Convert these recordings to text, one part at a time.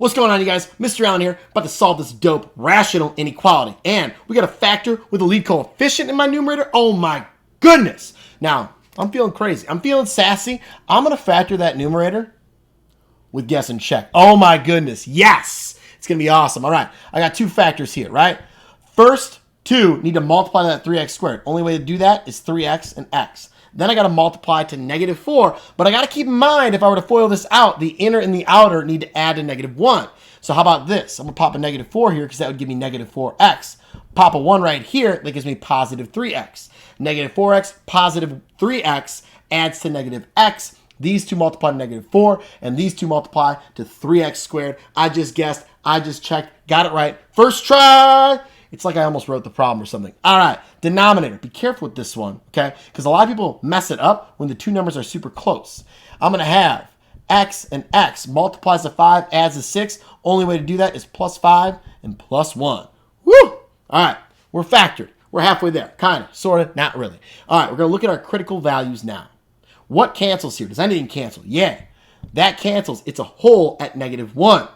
What's going on, you guys? Mr. Allen here, about to solve this dope rational inequality. And we got a factor with a lead coefficient in my numerator. Oh my goodness. Now, I'm feeling crazy. I'm feeling sassy. I'm going to factor that numerator with guess and check. Oh my goodness. Yes. It's going to be awesome. All right. I got two factors here, right? First two need to multiply that 3x squared. Only way to do that is 3x and x. Then I got to multiply to -4, but I got to keep in mind, if I were to FOIL this out, the inner and the outer need to add to -1. So how about this? I'm going to pop a -4 here because that would give me -4x. Pop a 1 right here, that gives me positive 3x. -4x, positive 3x adds to -x. These two multiply to -4, and these two multiply to 3x squared. I just guessed, I just checked, got it right. First try! It's like I almost wrote the problem or something. All right, denominator. Be careful with this one, okay? Because a lot of people mess it up when the two numbers are super close. I'm going to have x and x multiplies to 5, adds to 6. Only way to do that is +5 and +1. Woo! All right, we're factored. We're halfway there. Kind of, sort of, not really. All right, we're going to look at our critical values now. What cancels here? Does anything cancel? Yeah, that cancels. It's a whole at -1.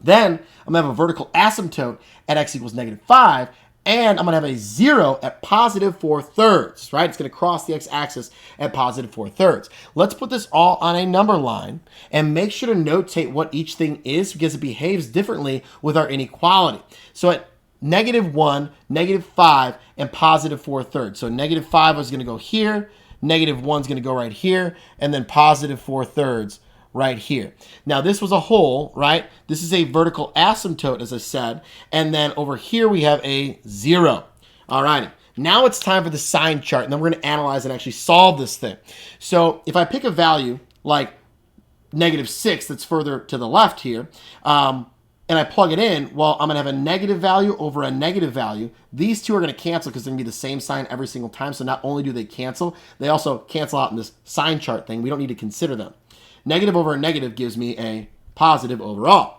Then I'm going to have a vertical asymptote at x equals -5, and I'm going to have a 0 at +4/3, right? It's going to cross the x-axis at +4/3. Let's put this all on a number line and make sure to notate what each thing is because it behaves differently with our inequality. So at -1, -5, and +4/3. So -5 is going to go here, -1 is going to go right here, and then +4/3 right here. Now this was a whole, right? This is a vertical asymptote, as I said, and then over here we have a 0. All righty. Now it's time for the sign chart, and then we're going to analyze and actually solve this thing. So if I pick a value like -6 that's further to the left here, and I plug it in, well, I'm going to have a negative value over a negative value. These two are going to cancel because they're going to be the same sign every single time. So not only do they cancel, they also cancel out in this sign chart thing. We don't need to consider them. Negative over a negative gives me a positive overall.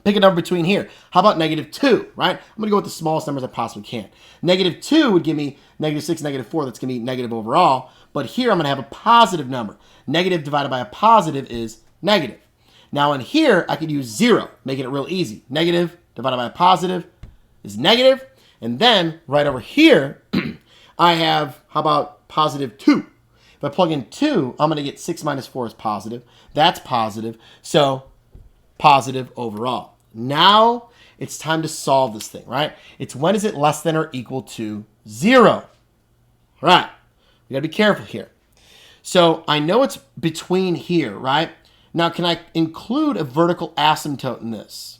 Pick a number between here. How about -2, right? I'm going to go with the smallest numbers I possibly can. -2 would give me -6, -4. That's going to be negative overall. But here I'm going to have a positive number. Negative divided by a positive is negative. Now in here, I could use 0, making it real easy. Negative divided by a positive is negative. And then right over here, I have, how about +2? If I plug in 2, I'm going to get 6 minus 4 is positive. That's positive. So positive overall. Now it's time to solve this thing, right? It's when is it less than or equal to 0? All right. We got to be careful here. So I know it's between here, right? Now, can I include a vertical asymptote in this?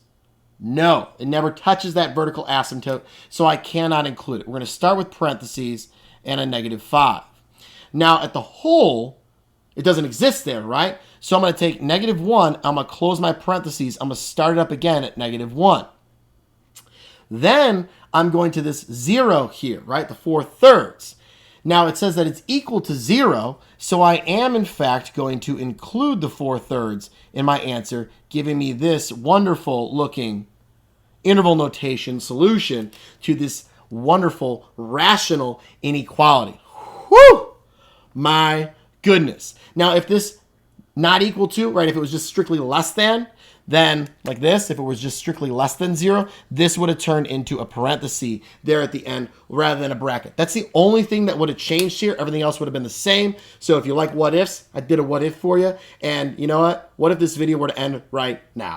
No, it never touches that vertical asymptote, so I cannot include it. We're going to start with parentheses and a -5. Now, at the whole, it doesn't exist there, right? So I'm going to take -1, I'm going to close my parentheses, I'm going to start it up again at -1. Then I'm going to this 0 here, right? The 4/3. Now, it says that it's equal to 0, so I am, in fact, going to include the 4/3 in my answer, giving me this wonderful-looking interval notation solution to this wonderful rational inequality. Whew! My goodness. Now, if this not equal to, right, if it was just strictly less than, then like this, if it was just strictly less than 0, this would have turned into a parenthesis there at the end rather than a bracket. That's the only thing that would have changed here. Everything else would have been the same. So if you like what ifs, I did a what if for you. And you know what? What if this video were to end right now?